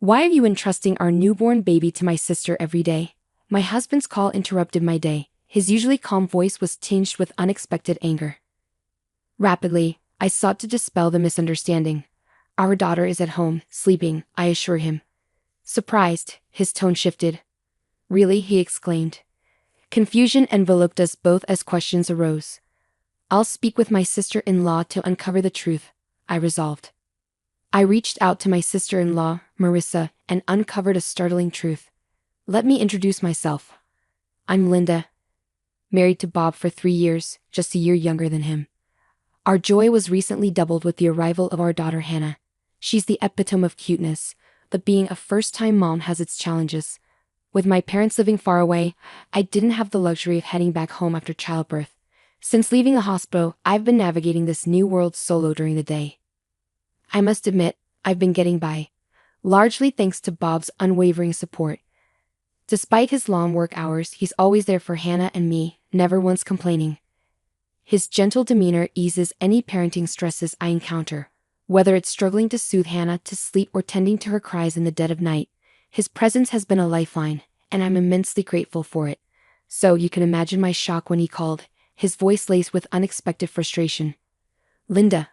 Why are you entrusting our newborn baby to my sister every day? My husband's call interrupted my day. His usually calm voice was tinged with unexpected anger. Rapidly, I sought to dispel the misunderstanding. Our daughter is at home, sleeping, I assure him. Surprised, his tone shifted. Really? He exclaimed. Confusion enveloped us both as questions arose. I'll speak with my sister-in-law to uncover the truth, I resolved. I reached out to my sister-in-law, Marissa, and uncovered a startling truth. Let me introduce myself. I'm Linda, married to Bob for 3 years, just a year younger than him. Our joy was recently doubled with the arrival of our daughter Hannah. She's the epitome of cuteness, but being a first-time mom has its challenges. With my parents living far away, I didn't have the luxury of heading back home after childbirth. Since leaving the hospital, I've been navigating this new world solo during the day. I must admit, I've been getting by, largely thanks to Bob's unwavering support. Despite his long work hours, he's always there for Hannah and me, never once complaining. His gentle demeanor eases any parenting stresses I encounter. Whether it's struggling to soothe Hannah to sleep or tending to her cries in the dead of night, his presence has been a lifeline, and I'm immensely grateful for it. So you can imagine my shock when he called, his voice laced with unexpected frustration. Linda.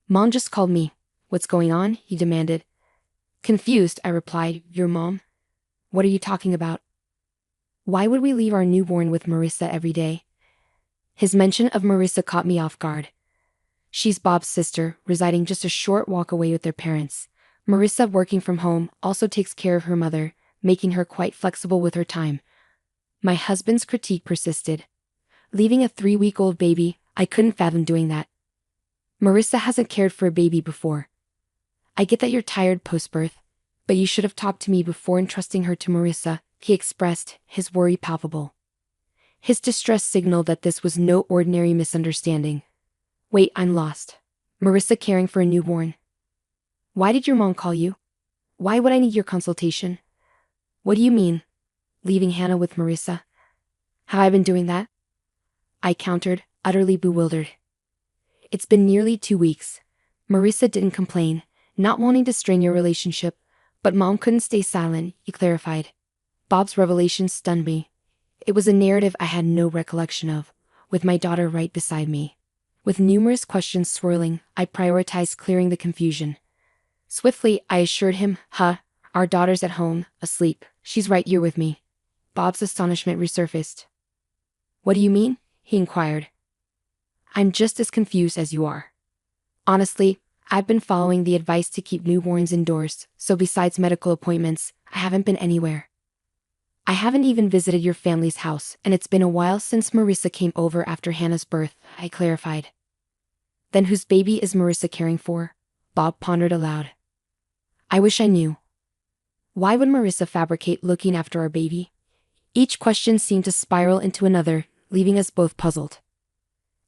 Mom just called me. What's going on? He demanded. Confused, I replied, Your mom? What are you talking about? Why would we leave our newborn with Marissa every day? His mention of Marissa caught me off guard. She's Bob's sister, residing just a short walk away with their parents. Marissa, working from home, also takes care of her mother, making her quite flexible with her time. My husband's critique persisted. Leaving a 3-week-old baby, I couldn't fathom doing that. Marissa hasn't cared for a baby before. I get that you're tired post-birth, but you should have talked to me before entrusting her to Marissa, he expressed, his worry palpable. His distress signaled that this was no ordinary misunderstanding. Wait, I'm lost. Marissa caring for a newborn. Why did your mom call you? Why would I need your consultation? What do you mean? Leaving Hannah with Marissa? Have I been doing that? I countered, utterly bewildered. It's been nearly 2 weeks. Marissa didn't complain, not wanting to strain your relationship, but Mom couldn't stay silent, he clarified. Bob's revelation stunned me. It was a narrative I had no recollection of, with my daughter right beside me. With numerous questions swirling, I prioritized clearing the confusion. Swiftly, I assured him, our daughter's at home, asleep. She's right here with me. Bob's astonishment resurfaced. What do you mean? He inquired. I'm just as confused as you are. Honestly, I've been following the advice to keep newborns indoors, so besides medical appointments, I haven't been anywhere. I haven't even visited your family's house, and it's been a while since Marissa came over after Hannah's birth, I clarified. Then whose baby is Marissa caring for? Bob pondered aloud. I wish I knew. Why would Marissa fabricate looking after our baby? Each question seemed to spiral into another, leaving us both puzzled.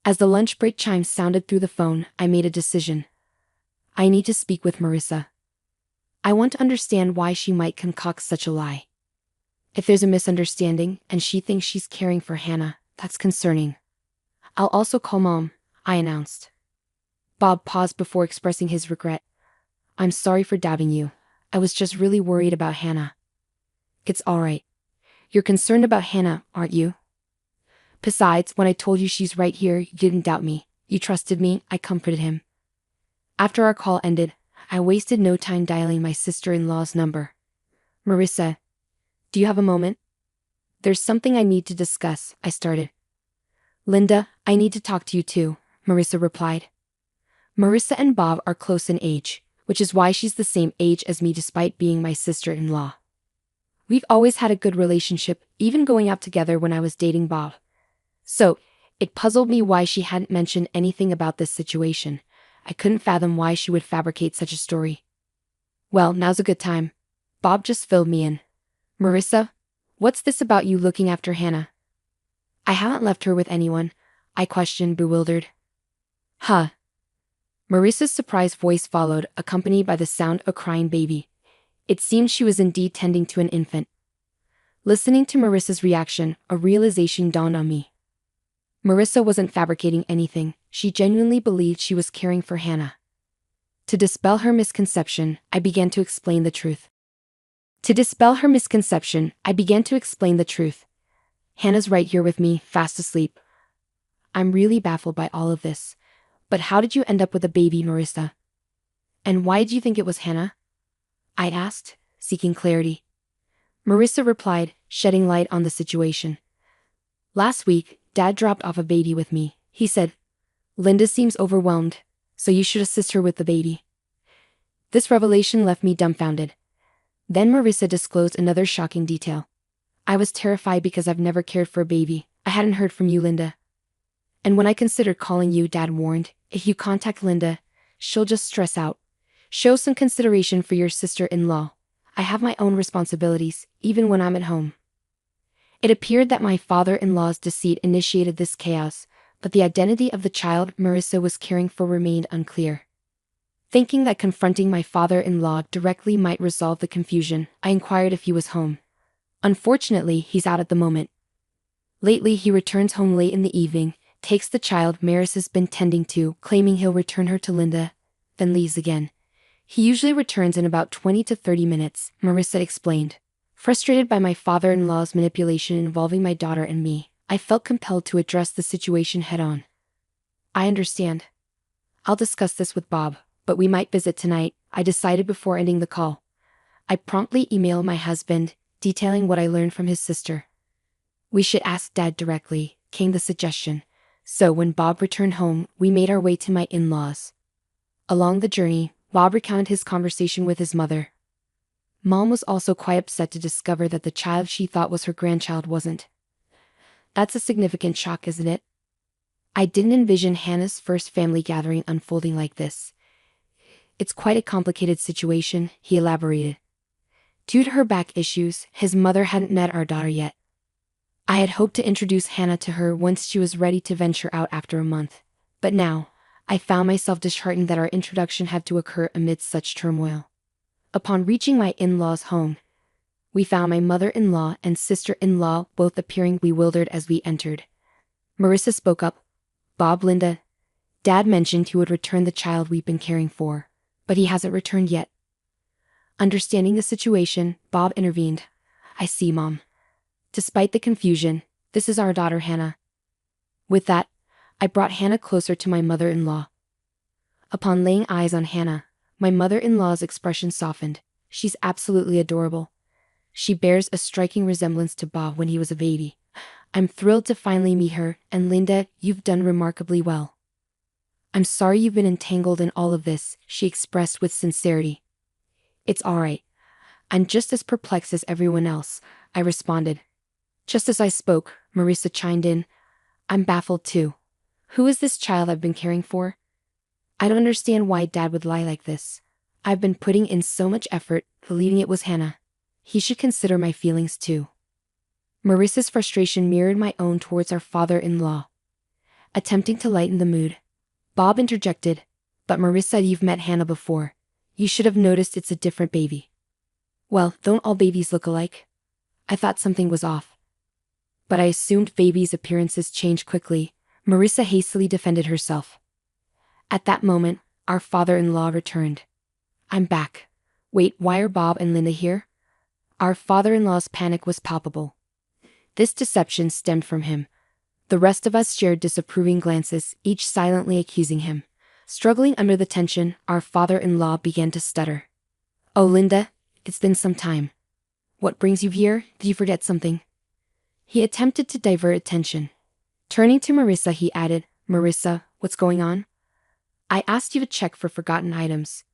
As the lunch break chimes sounded through the phone, I made a decision. I need to speak with Marissa. I want to understand why she might concoct such a lie. If there's a misunderstanding and she thinks she's caring for Hannah, that's concerning. I'll also call Mom, I announced. Bob paused before expressing his regret. I'm sorry for doubting you. I was just really worried about Hannah. It's all right. You're concerned about Hannah, aren't you? Besides, when I told you she's right here, you didn't doubt me. You trusted me, I comforted him. After our call ended, I wasted no time dialing my sister-in-law's number. Marissa, do you have a moment? There's something I need to discuss, I started. Linda, I need to talk to you too, Marissa replied. Marissa and Bob are close in age, which is why she's the same age as me despite being my sister-in-law. We've always had a good relationship, even going out together when I was dating Bob. So, it puzzled me why she hadn't mentioned anything about this situation. I couldn't fathom why she would fabricate such a story. Well, now's a good time. Bob just filled me in. Marissa, what's this about you looking after Hannah? I haven't left her with anyone, I questioned, bewildered. Marissa's surprised voice followed, accompanied by the sound of a crying baby. It seemed she was indeed tending to an infant. Listening to Marissa's reaction, a realization dawned on me. Marissa wasn't fabricating anything, she genuinely believed she was caring for Hannah. To dispel her misconception, I began to explain the truth. To dispel her misconception, I began to explain the truth. Hannah's right here with me, fast asleep. I'm really baffled by all of this. But how did you end up with a baby, Marissa? And why do you think it was Hannah? I asked, seeking clarity. Marissa replied, shedding light on the situation. Last week, Dad dropped off a baby with me. He said, Linda seems overwhelmed, so you should assist her with the baby. This revelation left me dumbfounded. Then Marissa disclosed another shocking detail. I was terrified because I've never cared for a baby. I hadn't heard from you, Linda. And when I considered calling you, Dad warned, if you contact Linda, she'll just stress out. Show some consideration for your sister-in-law. I have my own responsibilities, even when I'm at home. It appeared that my father-in-law's deceit initiated this chaos, but the identity of the child Marissa was caring for remained unclear. Thinking that confronting my father-in-law directly might resolve the confusion, I inquired if he was home. Unfortunately, he's out at the moment. Lately, he returns home late in the evening, takes the child Marissa's been tending to, claiming he'll return her to Linda, then leaves again. He usually returns in about 20 to 30 minutes, Marissa explained. Frustrated by my father-in-law's manipulation involving my daughter and me, I felt compelled to address the situation head-on. I understand. I'll discuss this with Bob, but we might visit tonight, I decided before ending the call. I promptly emailed my husband, detailing what I learned from his sister. We should ask Dad directly, came the suggestion. So when Bob returned home, we made our way to my in-laws. Along the journey, Bob recounted his conversation with his mother. Mom was also quite upset to discover that the child she thought was her grandchild wasn't. That's a significant shock, isn't it? I didn't envision Hannah's first family gathering unfolding like this. It's quite a complicated situation, he elaborated. Due to her back issues, his mother hadn't met our daughter yet. I had hoped to introduce Hannah to her once she was ready to venture out after a month, but now, I found myself disheartened that our introduction had to occur amidst such turmoil. Upon reaching my in-laws' home, we found my mother-in-law and sister-in-law both appearing bewildered as we entered. Marissa spoke up. Bob, Linda, Dad mentioned he would return the child we've been caring for, but he hasn't returned yet. Understanding the situation, Bob intervened. I see, Mom. Despite the confusion, this is our daughter Hannah. With that, I brought Hannah closer to my mother-in-law. Upon laying eyes on Hannah, my mother-in-law's expression softened. She's absolutely adorable. She bears a striking resemblance to Bob when he was a baby. I'm thrilled to finally meet her, and Linda, you've done remarkably well. I'm sorry you've been entangled in all of this, she expressed with sincerity. It's all right. I'm just as perplexed as everyone else, I responded. Just as I spoke, Marissa chimed in. I'm baffled too. Who is this child I've been caring for? I don't understand why Dad would lie like this. I've been putting in so much effort, believing it was Hannah. He should consider my feelings too. Marissa's frustration mirrored my own towards our father-in-law. Attempting to lighten the mood, Bob interjected, but Marissa, you've met Hannah before. You should have noticed it's a different baby. Well, don't all babies look alike? I thought something was off. But I assumed babies' appearances change quickly. Marissa hastily defended herself. At that moment, our father-in-law returned. I'm back. Wait, why are Bob and Linda here? Our father-in-law's panic was palpable. This deception stemmed from him. The rest of us shared disapproving glances, each silently accusing him. Struggling under the tension, our father-in-law began to stutter. Oh, Linda, it's been some time. What brings you here? Did you forget something? He attempted to divert attention. Turning to Marissa, he added, Marissa, what's going on? I asked you to check for forgotten items.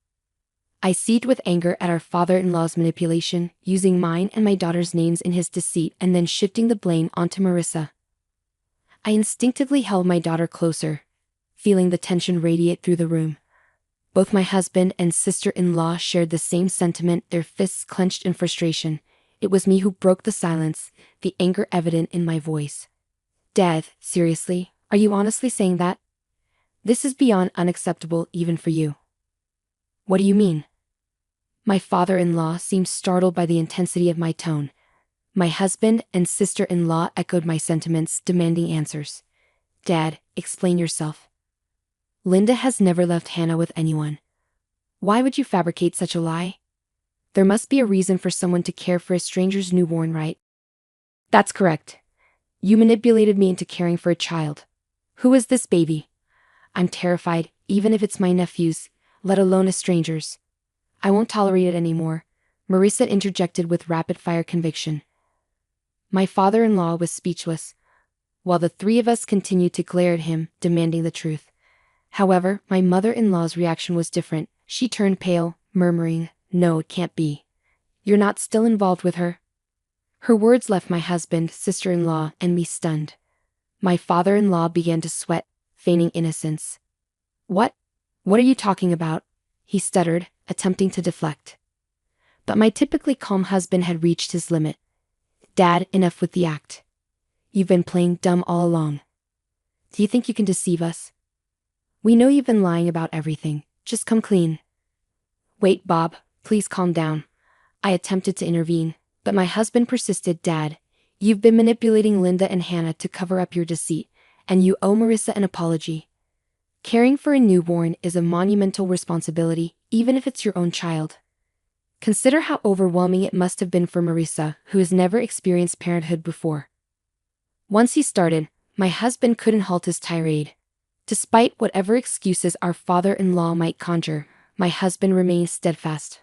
I seethed with anger at our father-in-law's manipulation, using mine and my daughter's names in his deceit and then shifting the blame onto Marissa. I instinctively held my daughter closer, feeling the tension radiate through the room. Both my husband and sister-in-law shared the same sentiment, their fists clenched in frustration. It was me who broke the silence, the anger evident in my voice. Dad, seriously, are you honestly saying that? This is beyond unacceptable even for you. What do you mean? My father-in-law seemed startled by the intensity of my tone. My husband and sister-in-law echoed my sentiments, demanding answers. Dad, explain yourself. Linda has never left Hannah with anyone. Why would you fabricate such a lie? There must be a reason for someone to care for a stranger's newborn, right? That's correct. You manipulated me into caring for a child. Who is this baby? I'm terrified, even if it's my nephew's, let alone a stranger's. I won't tolerate it anymore, Marissa interjected with rapid-fire conviction. My father-in-law was speechless, while the three of us continued to glare at him, demanding the truth. However, my mother-in-law's reaction was different. She turned pale, murmuring, "No, it can't be. You're not still involved with her?" Her words left my husband, sister-in-law, and me stunned. My father-in-law began to sweat, feigning innocence. What? What are you talking about?" he stuttered, attempting to deflect. But my typically calm husband had reached his limit. "Dad, enough with the act. You've been playing dumb all along. Do you think you can deceive us? We know you've been lying about everything. Just come clean." "Wait, Bob, please calm down." I attempted to intervene, but my husband persisted. "Dad, you've been manipulating Linda and Hannah to cover up your deceit, and you owe Marissa an apology. Caring for a newborn is a monumental responsibility, even if it's your own child. Consider how overwhelming it must have been for Marissa, who has never experienced parenthood before." Once he started, my husband couldn't halt his tirade. Despite whatever excuses our father-in-law might conjure, my husband remained steadfast.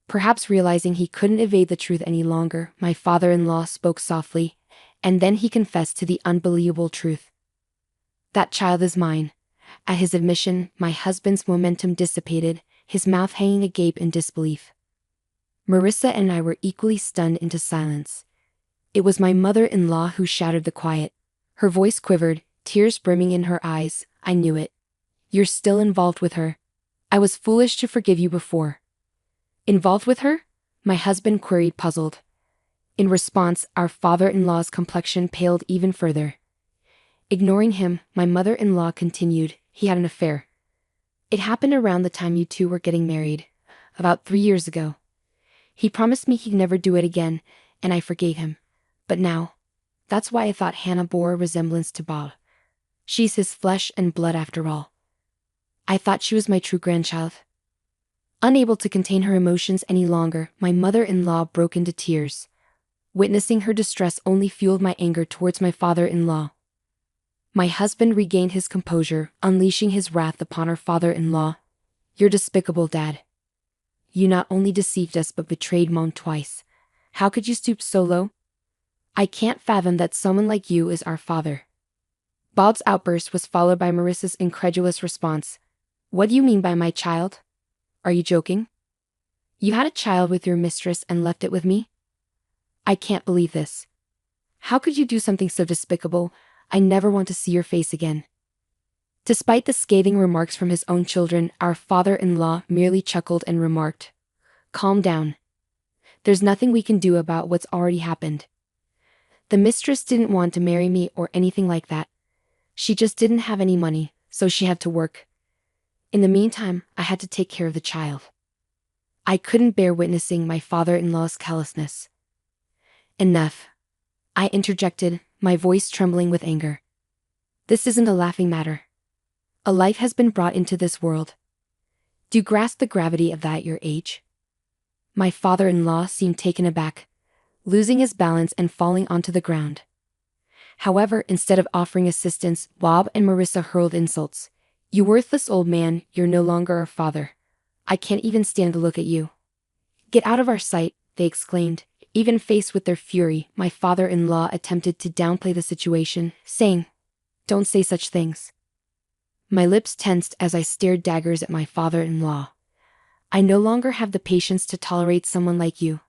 Perhaps realizing he couldn't evade the truth any longer, my father-in-law spoke softly, and then he confessed to the unbelievable truth. "That child is mine." At his admission, my husband's momentum dissipated, his mouth hanging agape in disbelief. Marissa and I were equally stunned into silence. It was my mother-in-law who shattered the quiet. Her voice quivered, tears brimming in her eyes. "I knew it. You're still involved with her. I was foolish to forgive you before." "Involved with her?" my husband queried, puzzled. In response, our father-in-law's complexion paled even further. Ignoring him, my mother-in-law continued, "He had an affair. It happened around the time you two were getting married, about 3 years ago. He promised me he'd never do it again, and I forgave him. But now, that's why I thought Hannah bore a resemblance to Bob. She's his flesh and blood after all. I thought she was my true grandchild." Unable to contain her emotions any longer, my mother-in-law broke into tears. Witnessing her distress only fueled my anger towards my father-in-law. My husband regained his composure, unleashing his wrath upon our father-in-law. "You're despicable, Dad. You not only deceived us but betrayed Mom twice. How could you stoop so low? I can't fathom that someone like you is our father." Bob's outburst was followed by Marissa's incredulous response. "What do you mean by my child? Are you joking? You had a child with your mistress and left it with me? I can't believe this. How could you do something so despicable? I never want to see your face again." Despite the scathing remarks from his own children, our father-in-law merely chuckled and remarked, "Calm down. There's nothing we can do about what's already happened. The mistress didn't want to marry me or anything like that. She just didn't have any money, so she had to work. In the meantime, I had to take care of the child." I couldn't bear witnessing my father-in-law's callousness. "Enough," I interjected, my voice trembling with anger. "This isn't a laughing matter. A life has been brought into this world. Do you grasp the gravity of that at your age?" My father-in-law seemed taken aback, losing his balance and falling onto the ground. However, instead of offering assistance, Bob and Marissa hurled insults. "You worthless old man, you're no longer our father. I can't even stand to look at you." "Get out of our sight," they exclaimed. Even faced with their fury, my father-in-law attempted to downplay the situation, saying, "Don't say such things." My lips tensed as I stared daggers at my father-in-law. "I no longer have the patience to tolerate someone like you.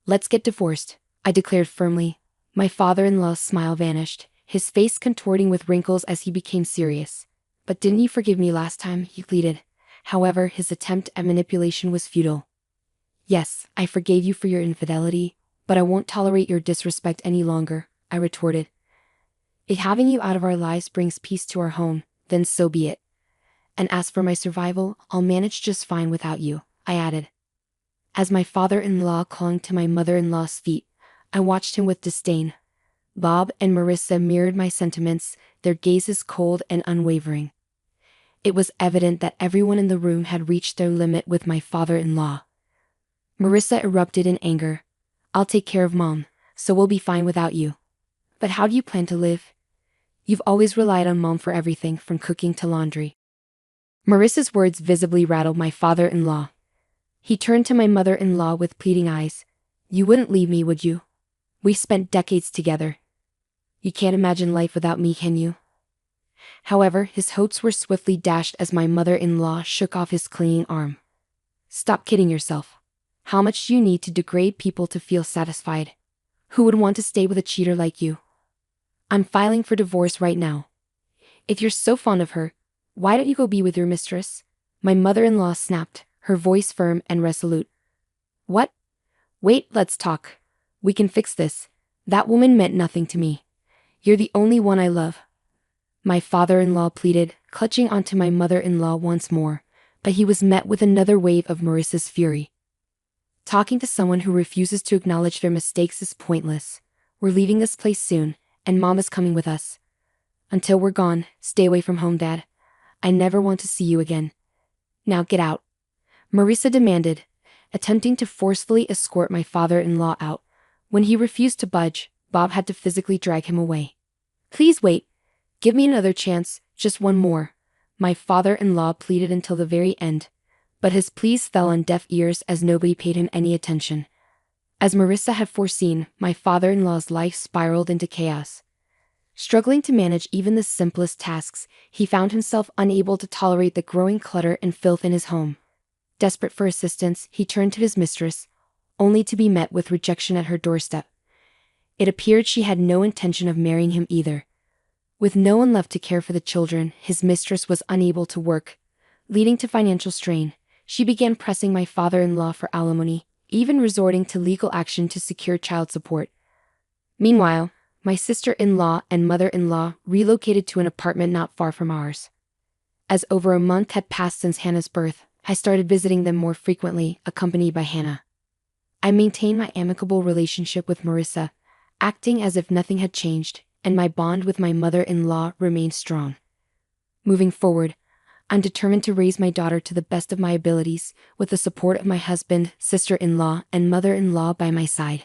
Let's get divorced," I declared firmly. My father-in-law's smile vanished, his face contorting with wrinkles as he became serious. "But didn't you forgive me last time?" he pleaded. However, his attempt at manipulation was futile. "Yes, I forgave you for your infidelity, but I won't tolerate your disrespect any longer," I retorted. "If having you out of our lives brings peace to our home, then so be it. And as for my survival, I'll manage just fine without you," I added. As my father-in-law clung to my mother-in-law's feet, I watched him with disdain. Bob and Marissa mirrored my sentiments, their gazes cold and unwavering. It was evident that everyone in the room had reached their limit with my father-in-law. Marissa erupted in anger. I'll take care of Mom, so we'll be fine without you. But how do you plan to live? You've always relied on Mom for everything from cooking to laundry. Marissa's words visibly rattled my father-in-law. He turned to my mother-in-law with pleading eyes. You wouldn't leave me, would you? We spent decades together. You can't imagine life without me, can you? However, his hopes were swiftly dashed as my mother-in-law shook off his clinging arm. Stop kidding yourself. How much do you need to degrade people to feel satisfied? Who would want to stay with a cheater like you? I'm filing for divorce right now. If you're so fond of her, why don't you go be with your mistress? My mother-in-law snapped, her voice firm and resolute. What? Wait, let's talk. We can fix this. That woman meant nothing to me. You're the only one I love. My father-in-law pleaded, clutching onto my mother-in-law once more, but he was met with another wave of Marissa's fury. Talking to someone who refuses to acknowledge their mistakes is pointless. We're leaving this place soon, and Mom is coming with us. Until we're gone, stay away from home, Dad. I never want to see you again. Now get out. Marissa demanded, attempting to forcefully escort my father-in-law out. When he refused to budge, Bob had to physically drag him away. Please wait. Give me another chance, just one more. My father-in-law pleaded until the very end, but his pleas fell on deaf ears as nobody paid him any attention. As Marissa had foreseen, my father-in-law's life spiraled into chaos. Struggling to manage even the simplest tasks, he found himself unable to tolerate the growing clutter and filth in his home. Desperate for assistance, he turned to his mistress, only to be met with rejection at her doorstep. It appeared she had no intention of marrying him either. With no one left to care for the children, his mistress was unable to work, leading to financial strain. She began pressing my father-in-law for alimony, even resorting to legal action to secure child support. Meanwhile, my sister-in-law and mother-in-law relocated to an apartment not far from ours. As over a month had passed since Hannah's birth, I started visiting them more frequently, accompanied by Hannah. I maintained my amicable relationship with Marissa, acting as if nothing had changed, and my bond with my mother-in-law remained strong. Moving forward, I'm determined to raise my daughter to the best of my abilities, with the support of my husband, sister-in-law, and mother-in-law by my side.